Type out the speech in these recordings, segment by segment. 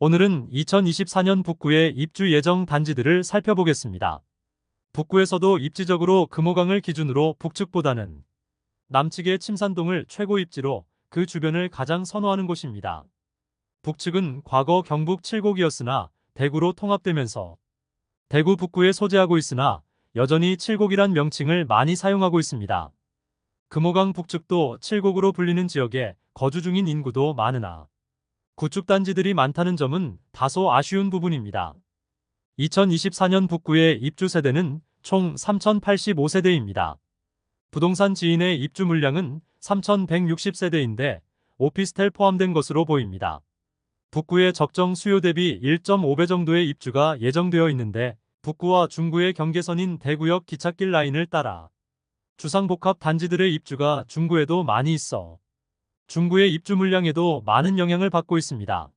오늘은 2024년 북구의 입주 예정 단지들을 살펴보겠습니다. 북구에서도 입지적으로 금호강을 기준으로 북측보다는 남측의 침산동을 최고 입지로 그 주변을 가장 선호하는 곳입니다. 북측은 과거 경북 칠곡이었으나 대구로 통합되면서 대구 북구에 소재하고 있으나 여전히 칠곡이란 명칭을 많이 사용하고 있습니다. 금호강 북측도 칠곡으로 불리는 지역에 거주 중인 인구도 많으나 구축 단지들이 많다는 점은 다소 아쉬운 부분입니다. 2024년 북구의 입주 세대는 총 3,085세대입니다. 부동산 지인의 입주 물량은 3,160세대인데 오피스텔 포함된 것으로 보입니다. 북구의 적정 수요 대비 1.5배 정도의 입주가 예정되어 있는데 북구와 중구의 경계선인 대구역 기찻길 라인을 따라 주상복합 단지들의 입주가 중구에도 많이 있어 중구의 입주 물량에도 많은 영향을 받고 있습니다.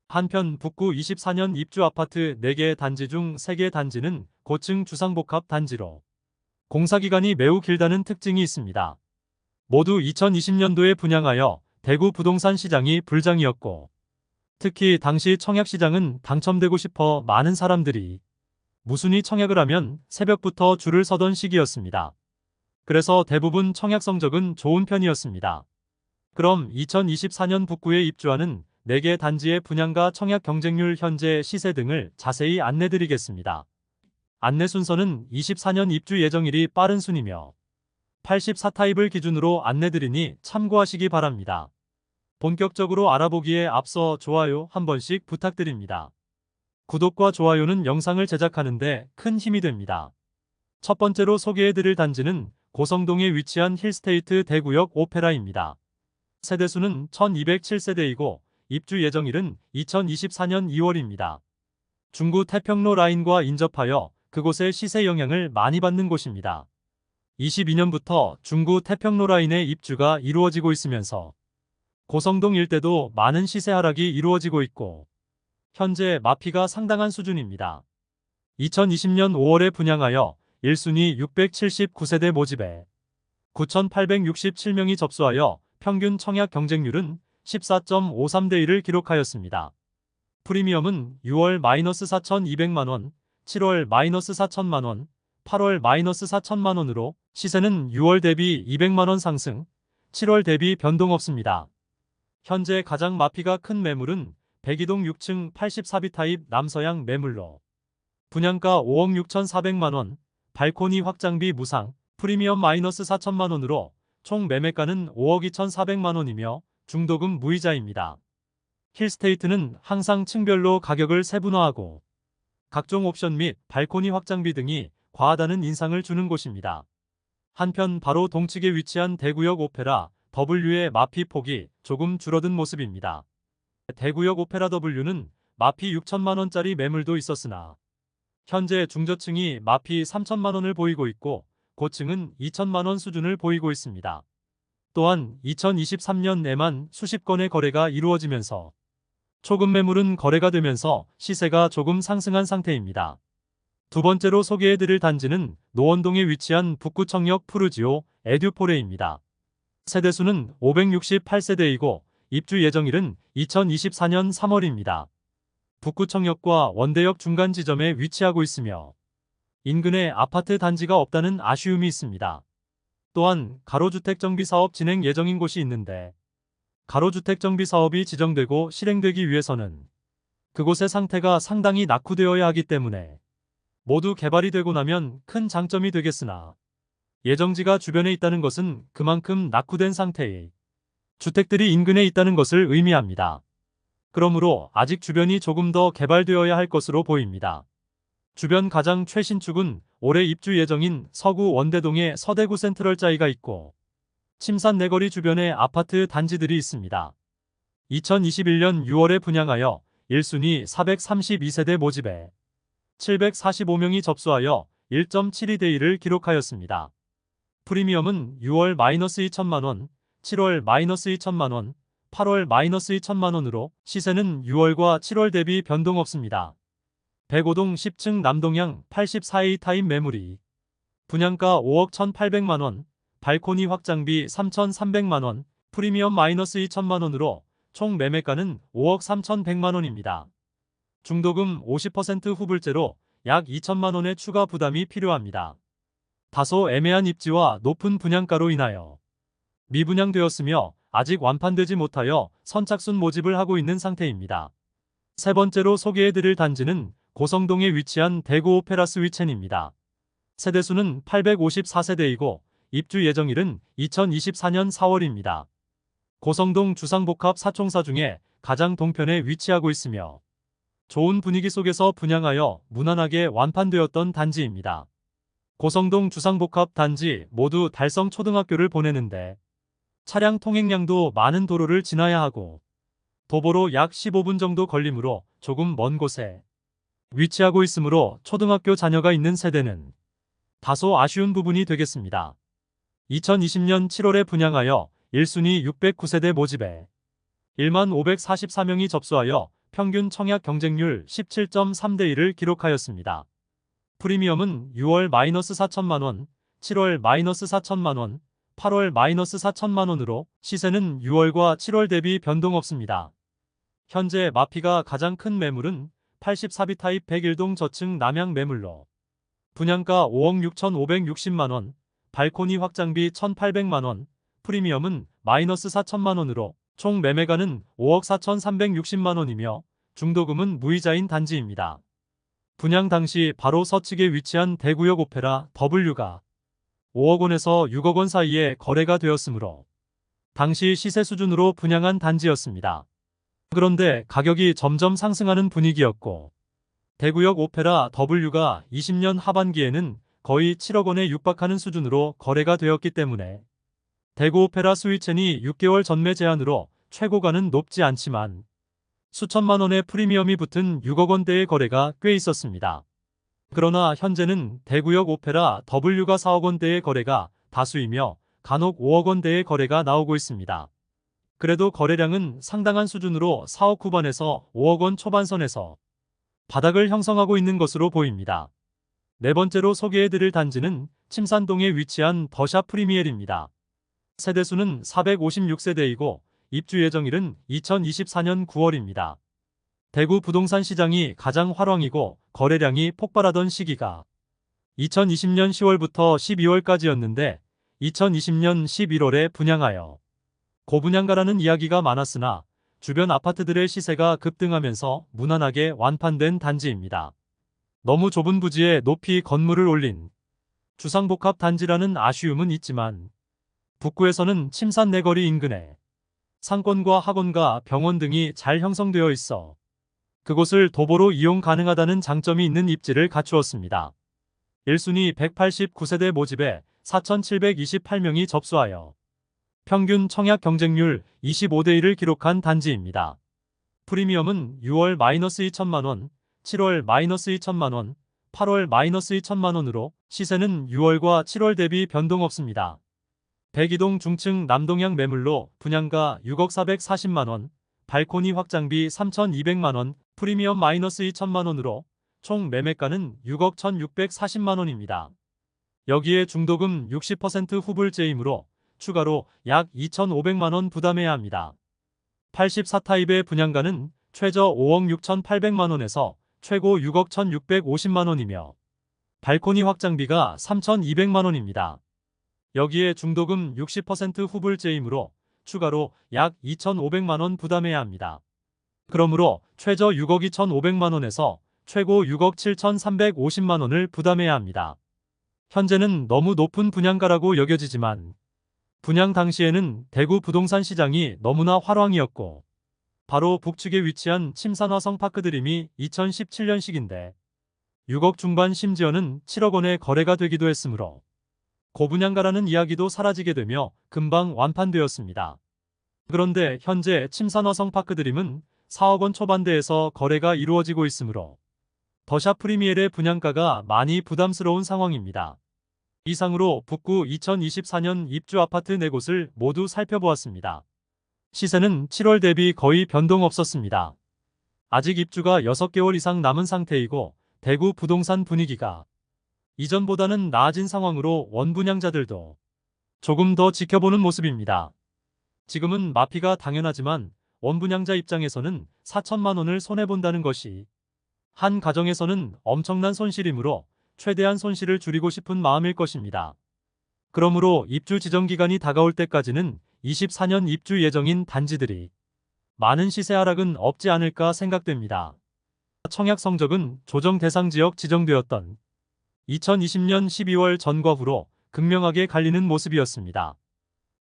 한편 북구 24년 입주 아파트 4개 단지 중 3개 단지는 고층 주상복합 단지로 공사기간이 매우 길다는 특징이 있습니다. 모두 2020년도에 분양하여 대구 부동산 시장이 불장이었고 특히 당시 청약시장은 당첨되고 싶어 많은 사람들이 무순히 청약을 하면 새벽부터 줄을 서던 시기였습니다. 그래서 대부분 청약 성적은 좋은 편이었습니다. 그럼 2024년 북구에 입주하는 4개 단지의 분양가 청약 경쟁률 현재 시세 등을 자세히 안내드리겠습니다. 안내 순서는 24년 입주 예정일이 빠른 순이며 84타입을 기준으로 안내드리니 참고하시기 바랍니다. 본격적으로 알아보기에 앞서 좋아요 한 번씩 부탁드립니다. 구독과 좋아요는 영상을 제작하는데 큰 힘이 됩니다. 첫 번째로 소개해드릴 단지는 고성동에 위치한 힐스테이트 대구역 오페라입니다. 세대수는 1207세대이고 입주 예정일은 2024년 2월입니다. 중구 태평로 라인과 인접하여 그곳의 시세 영향을 많이 받는 곳입니다. 22년부터 중구 태평로 라인의 입주가 이루어지고 있으면서 고성동 일대도 많은 시세 하락이 이루어지고 있고 현재 마피가 상당한 수준입니다. 2020년 5월에 분양하여 1순위 679세대 모집에 9,867명이 접수하여 평균 청약 경쟁률은 14.53대 1을 기록하였습니다. 프리미엄은 6월 -4,200만원, 7월 -4,000만원, 8월 -4,000만원으로 시세는 6월 대비 200만원 상승, 7월 대비 변동 없습니다. 현재 가장 마피가 큰 매물은 백이동 6층 84B 타입 남서양 매물로 분양가 5억 6,400만원, 발코니 확장비 무상, 프리미엄 -4천만원으로 총 매매가는 5억 2,400만원이며 중도금 무이자입니다. 힐스테이트는 항상 층별로 가격을 세분화하고 각종 옵션 및 발코니 확장비 등이 과하다는 인상을 주는 곳입니다. 한편 바로 동측에 위치한 대구역 오페라 W의 마피 폭이 조금 줄어든 모습입니다. 대구역 오페라 W는 마피 6천만원짜리 매물도 있었으나 현재 중저층이 마피 3천만원을 보이고 있고 고층은 2천만원 수준을 보이고 있습니다. 또한 2023년에만 수십 건의 거래가 이루어지면서 초급 매물은 거래가 되면서 시세가 조금 상승한 상태입니다. 두 번째로 소개해드릴 단지는 노원동에 위치한 북구청역 푸르지오 에듀포레입니다. 세대수는 568세대이고 입주 예정일은 2024년 3월입니다. 북구청역과 원대역 중간 지점에 위치하고 있으며 인근에 아파트 단지가 없다는 아쉬움이 있습니다. 또한 가로주택 정비 사업 진행 예정인 곳이 있는데 가로주택 정비 사업이 지정되고 실행되기 위해서는 그곳의 상태가 상당히 낙후되어야 하기 때문에 모두 개발이 되고 나면 큰 장점이 되겠으나 예정지가 주변에 있다는 것은 그만큼 낙후된 상태의 주택들이 인근에 있다는 것을 의미합니다. 그러므로 아직 주변이 조금 더 개발되어야 할 것으로 보입니다. 주변 가장 최신축은 올해 입주 예정인 서구 원대동의 서대구 센트럴자이가 있고 침산 내거리 주변에 아파트 단지들이 있습니다. 2021년 6월에 분양하여 1순위 432세대 모집에 745명이 접수하여 1.72대 1을 기록하였습니다. 프리미엄은 6월 -2천만원, 7월 -2천만원, 8월 -2천만원으로 시세는 6월과 7월 대비 변동 없습니다. 105동 10층 남동향 84A 타입 매물이 분양가 5억 1,800만원, 발코니 확장비 3,300만원, 프리미엄 -2천만원으로 총 매매가는 5억 3,100만원입니다. 중도금 50% 후불제로 약 2천만 원의 추가 부담이 필요합니다. 다소 애매한 입지와 높은 분양가로 인하여 미분양되었으며 아직 완판되지 못하여 선착순 모집을 하고 있는 상태입니다. 세 번째로 소개해드릴 단지는 고성동에 위치한 대구 오페라 스위첸입니다. 세대수는 854세대이고 입주 예정일은 2024년 4월입니다. 고성동 주상복합 4총사 중에 가장 동편에 위치하고 있으며 좋은 분위기 속에서 분양하여 무난하게 완판되었던 단지입니다. 고성동 주상복합 단지 모두 달성 초등학교를 보내는데 차량 통행량도 많은 도로를 지나야 하고 도보로 약 15분 정도 걸리므로 조금 먼 곳에 위치하고 있으므로 초등학교 자녀가 있는 세대는 다소 아쉬운 부분이 되겠습니다. 2020년 7월에 분양하여 1순위 609세대 모집에 1만 544명이 접수하여 평균 청약 경쟁률 17.3대 1을 기록하였습니다. 프리미엄은 6월 -4천만원, 7월 -4천만원, 8월 -4천만원으로 시세는 6월과 7월 대비 변동 없습니다. 현재 마피가 가장 큰 매물은 84B 타입 101동 저층 남향 매물로 분양가 5억 6,560만원, 발코니 확장비 1,800만원, 프리미엄은 -4천만원으로 총 매매가는 5억 4,360만원이며 중도금은 무이자인 단지입니다. 분양 당시 바로 서측에 위치한 대구역 오페라 W가 5억 원에서 6억 원 사이에 거래가 되었으므로 당시 시세 수준으로 분양한 단지였습니다. 그런데 가격이 점점 상승하는 분위기였고 대구역 오페라 W가 20년 하반기에는 거의 7억 원에 육박하는 수준으로 거래가 되었기 때문에 대구 오페라 스위첸이 6개월 전매 제한으로 최고가는 높지 않지만 수천만 원의 프리미엄이 붙은 6억 원대의 거래가 꽤 있었습니다. 그러나 현재는 대구역 오페라 W가 4억 원대의 거래가 다수이며 간혹 5억 원대의 거래가 나오고 있습니다. 그래도 거래량은 상당한 수준으로 4억 후반에서 5억 원 초반선에서 바닥을 형성하고 있는 것으로 보입니다. 네 번째로 소개해드릴 단지는 침산동에 위치한 더샵 프리미엘입니다. 세대수는 456세대이고 입주 예정일은 2024년 9월입니다. 대구 부동산 시장이 가장 활황이고 거래량이 폭발하던 시기가 2020년 10월부터 12월까지였는데 2020년 11월에 분양하여 고분양가라는 이야기가 많았으나 주변 아파트들의 시세가 급등하면서 무난하게 완판된 단지입니다. 너무 좁은 부지에 높이 건물을 올린 주상복합 단지라는 아쉬움은 있지만 북구에서는 침산 내거리 인근에 상권과 학원과 병원 등이 잘 형성되어 있어 그곳을 도보로 이용 가능하다는 장점이 있는 입지를 갖추었습니다. 1순위 189세대 모집에 4,728명이 접수하여 평균 청약 경쟁률 25대 1을 기록한 단지입니다. 프리미엄은 6월 -2천만원, 7월 -2천만원, 8월 -2천만원으로 시세는 6월과 7월 대비 변동 없습니다. 102동 중층 남동향 매물로 분양가 6억 440만원, 발코니 확장비 3,200만원, 프리미엄 -2천만원으로 총 매매가는 6억 1,640만원입니다. 여기에 중도금 60% 후불제이므로 추가로 약 2,500만원 부담해야 합니다. 84타입의 분양가는 최저 5억 6,800만원에서 최고 6억 1,650만원이며 발코니 확장비가 3,200만원입니다. 여기에 중도금 60% 후불제이므로 추가로 약 2,500만원 부담해야 합니다. 그러므로 최저 6억 2,500만원에서 최고 6억 7,350만원을 부담해야 합니다. 현재는 너무 높은 분양가라고 여겨지지만 분양 당시에는 대구 부동산 시장이 너무나 활황이었고 바로 북측에 위치한 침산화성 파크드림이 2017년식인데 6억 중반 심지어는 7억 원에 거래가 되기도 했으므로 고분양가라는 이야기도 사라지게 되며 금방 완판되었습니다. 그런데 현재 침산화성 파크드림은 4억 원 초반대에서 거래가 이루어지고 있으므로 더샵 프리미엘의 분양가가 많이 부담스러운 상황입니다. 이상으로 북구 2024년 입주 아파트 4곳을 모두 살펴보았습니다. 시세는 7월 대비 거의 변동 없었습니다. 아직 입주가 6개월 이상 남은 상태이고 대구 부동산 분위기가 이전보다는 나아진 상황으로 원분양자들도 조금 더 지켜보는 모습입니다. 지금은 마피가 당연하지만 원분양자 입장에서는 4천만 원을 손해본다는 것이 한 가정에서는 엄청난 손실이므로 최대한 손실을 줄이고 싶은 마음일 것입니다. 그러므로 입주 지정 기간이 다가올 때까지는 24년 입주 예정인 단지들이 많은 시세 하락은 없지 않을까 생각됩니다. 청약 성적은 조정 대상 지역 지정되었던 2020년 12월 전과 후로 극명하게 갈리는 모습이었습니다.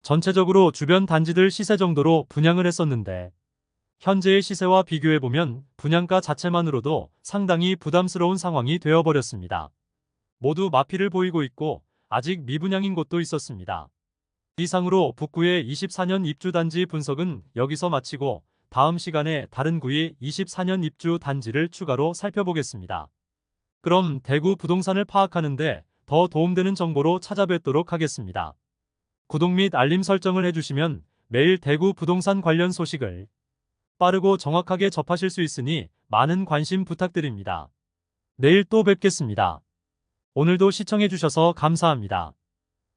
전체적으로 주변 단지들 시세 정도로 분양을 했었는데 현재의 시세와 비교해보면 분양가 자체만으로도 상당히 부담스러운 상황이 되어버렸습니다. 모두 마피를 보이고 있고 아직 미분양인 곳도 있었습니다. 이상으로 북구의 24년 입주 단지 분석은 여기서 마치고 다음 시간에 다른 구의 24년 입주 단지를 추가로 살펴보겠습니다. 그럼 대구 부동산을 파악하는데 더 도움되는 정보로 찾아뵙도록 하겠습니다. 구독 및 알림 설정을 해주시면 매일 대구 부동산 관련 소식을 빠르고 정확하게 접하실 수 있으니 많은 관심 부탁드립니다. 내일 또 뵙겠습니다. 오늘도 시청해주셔서 감사합니다.